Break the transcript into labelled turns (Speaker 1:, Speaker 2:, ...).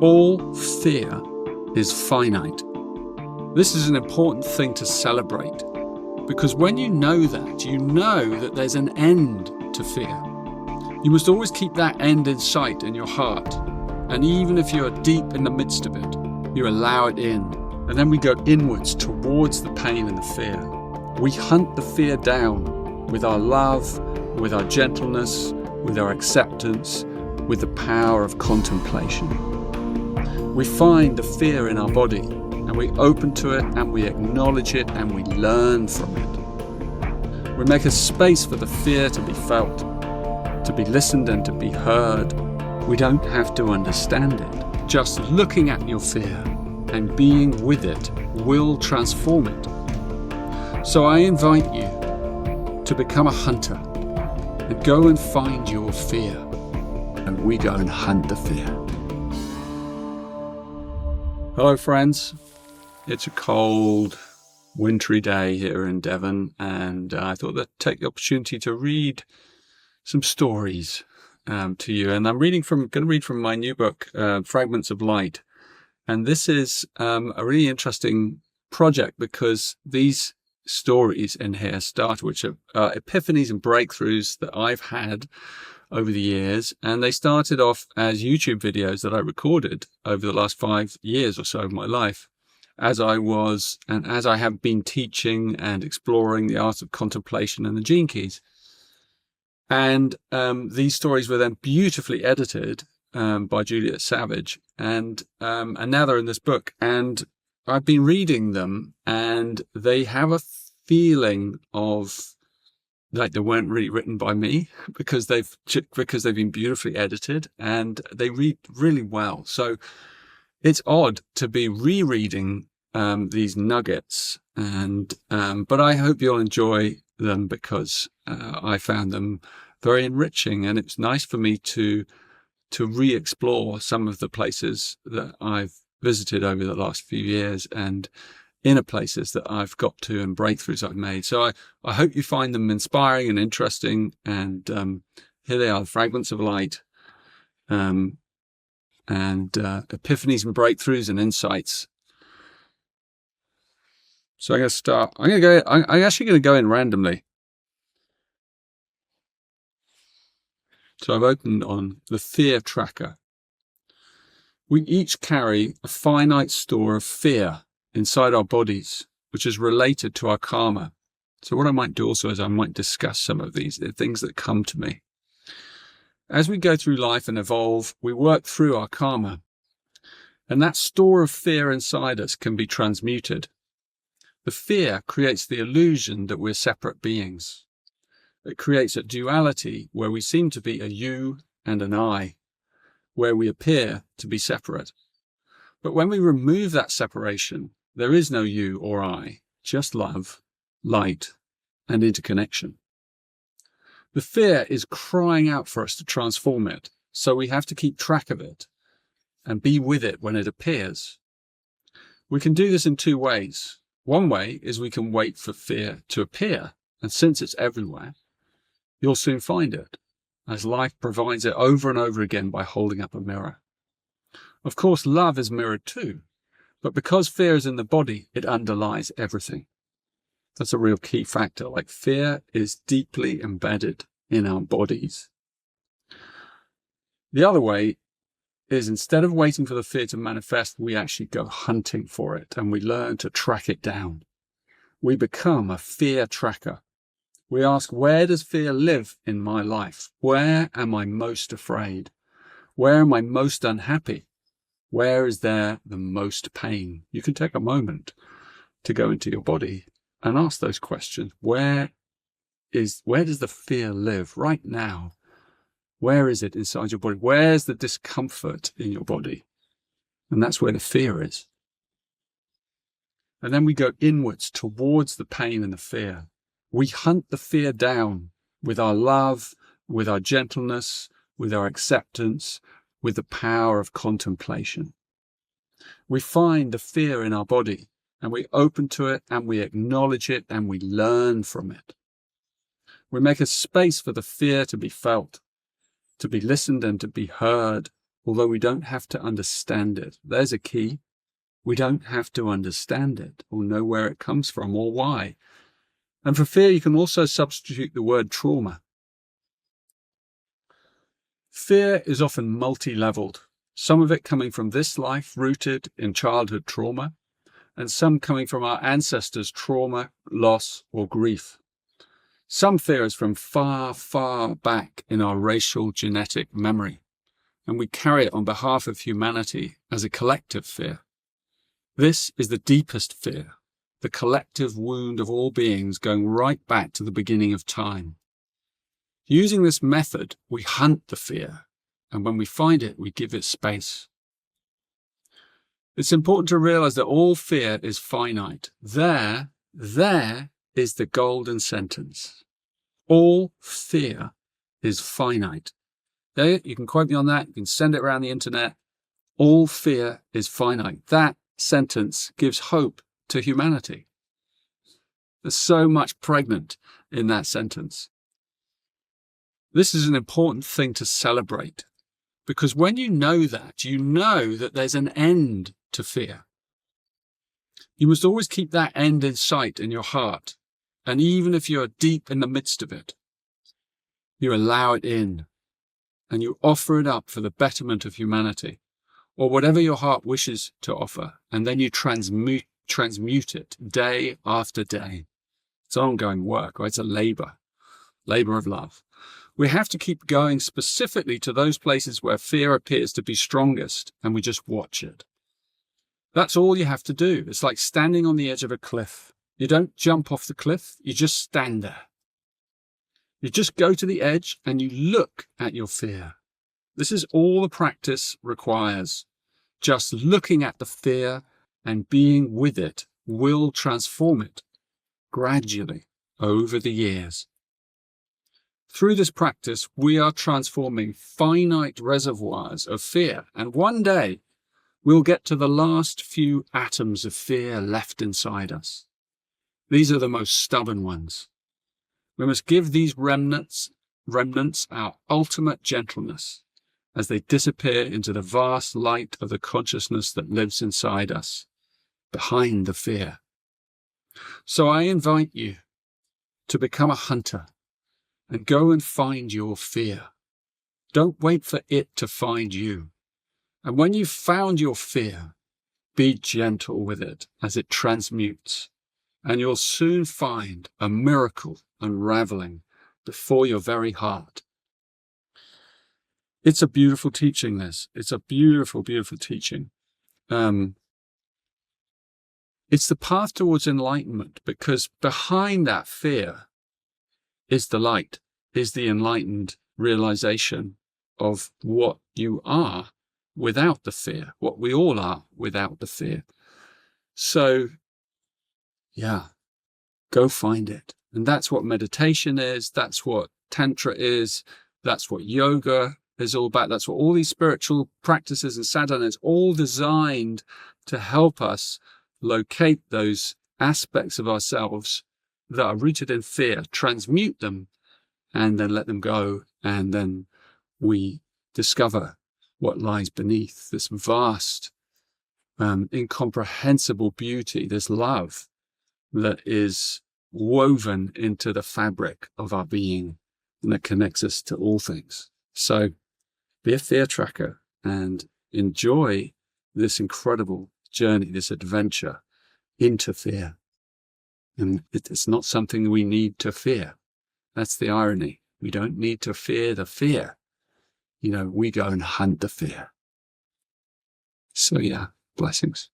Speaker 1: All fear is finite. This is an important thing to celebrate, because when you know that there's an end to fear. You must always keep that end in sight in your heart, and even if you are deep in the midst of it, you allow it in, and then we go inwards towards the pain and the fear. We hunt the fear down with our love, with our gentleness, with our acceptance, with the power of contemplation. We find the fear in our body, and we open to it, and we acknowledge it, and we learn from it. We make a space for the fear to be felt, to be listened and to be heard. We don't have to understand it. Just looking at your fear and being with it will transform it. So I invite you to become a hunter and go and find your fear, and we go and hunt the fear. Hello friends, it's a cold, wintry day here in Devon, and I thought I'd take the opportunity to read some stories to you. And I'm going to read from my new book, Fragments of Light. And this is a really interesting project because these stories in here which are epiphanies and breakthroughs that I've had over the years, and they started off as YouTube videos that I recorded over the last 5 years or so of my life as I have been teaching and exploring the art of contemplation and the gene keys. And these stories were then beautifully edited by Juliet Savage, and now they're in this book, and I've been reading them, and they have a feeling of like they weren't really written by me because they've been beautifully edited, and they read really well. So it's odd to be rereading these nuggets, and but I hope you'll enjoy them because I found them very enriching, and it's nice for me to re-explore some of the places that I've visited over the last few years and inner places that I've got to and breakthroughs I've made. So I hope you find them inspiring and interesting. And here they are, Fragments of Light, and epiphanies and breakthroughs and insights. So I'm going to start. I'm actually going to go in randomly. So I've opened on the fear tracker. We each carry a finite store of fear inside our bodies, which is related to our karma. So what I might do also is I might discuss some of these, the things that come to me. As we go through life and evolve, we work through our karma. And that store of fear inside us can be transmuted. The fear creates the illusion that we're separate beings. It creates a duality where we seem to be a you and an I, where we appear to be separate. But when we remove that separation, there is no you or I, just love, light, and interconnection. The fear is crying out for us to transform it, so we have to keep track of it and be with it when it appears. We can do this in two ways. One way is we can wait for fear to appear, and since it's everywhere, you'll soon find it, as life provides it over and over again by holding up a mirror. Of course, love is mirrored too, but because fear is in the body, it underlies everything. That's a real key factor. Like, fear is deeply embedded in our bodies. The other way is, instead of waiting for the fear to manifest, we actually go hunting for it, and we learn to track it down. We become a fear tracker. We ask, where does fear live in my life? Where am I most afraid? Where am I most unhappy? Where is there the most pain? You can take a moment to go into your body and ask those questions. Where does the fear live right now? Where is it inside your body? Where's the discomfort in your body? And that's where the fear is. And then we go inwards towards the pain and the fear. We hunt the fear down with our love, with our gentleness, with our acceptance, with the power of contemplation. We find the fear in our body, and we open to it, and we acknowledge it, and we learn from it. We make a space for the fear to be felt, to be listened and to be heard. although we don't have to understand it. There's a key. We don't have to understand it or know where it comes from or why. And for fear, you can also substitute the word trauma. Fear is often multi-leveled, some of it coming from this life rooted in childhood trauma, and some coming from our ancestors' trauma, loss, or grief. Some fear is from far, far back in our racial genetic memory, and we carry it on behalf of humanity as a collective fear. This is the deepest fear, the collective wound of all beings going right back to the beginning of time. Using this method, we hunt the fear, and when we find it, we give it space. It's important to realize that all fear is finite. There is the golden sentence. All fear is finite. There, you can quote me on that. You can send it around the internet. All fear is finite. That sentence gives hope to humanity. There's so much pregnant in that sentence. This is an important thing to celebrate, because when you know that there's an end to fear. You must always keep that end in sight in your heart, and even if you're deep in the midst of it, you allow it in, and you offer it up for the betterment of humanity, or whatever your heart wishes to offer, and then you transmute it day after day. It's ongoing work, right? It's a labor of love. We have to keep going specifically to those places where fear appears to be strongest, and we just watch it. That's all you have to do. It's like standing on the edge of a cliff. You don't jump off the cliff, you just stand there. You just go to the edge and you look at your fear. This is all the practice requires. Just looking at the fear and being with it will transform it gradually over the years. Through this practice, we are transforming finite reservoirs of fear, and one day we'll get to the last few atoms of fear left inside us. These are the most stubborn ones. We must give these remnants our ultimate gentleness as they disappear into the vast light of the consciousness that lives inside us, behind the fear. So I invite you to become a hunter and go and find your fear. Don't wait for it to find you. And when you've found your fear, be gentle with it as it transmutes, and you'll soon find a miracle unraveling before your very heart. It's a beautiful teaching, this. It's a beautiful, beautiful teaching. It's the path towards enlightenment, because behind that fear is the light, is the enlightened realization of what you are without the fear, what we all are without the fear. So, yeah, go find it. And that's what meditation is. That's what Tantra is. That's what yoga is all about. That's what all these spiritual practices and sadhana is all designed to help us locate those aspects of ourselves that are rooted in fear, transmute them, and then let them go. And then we discover what lies beneath this vast, incomprehensible beauty, this love that is woven into the fabric of our being and that connects us to all things. So be a fear tracker and enjoy this incredible journey, this adventure into fear. And it's not something we need to fear. That's the irony. We don't need to fear the fear. We go and hunt the fear. So yeah, blessings.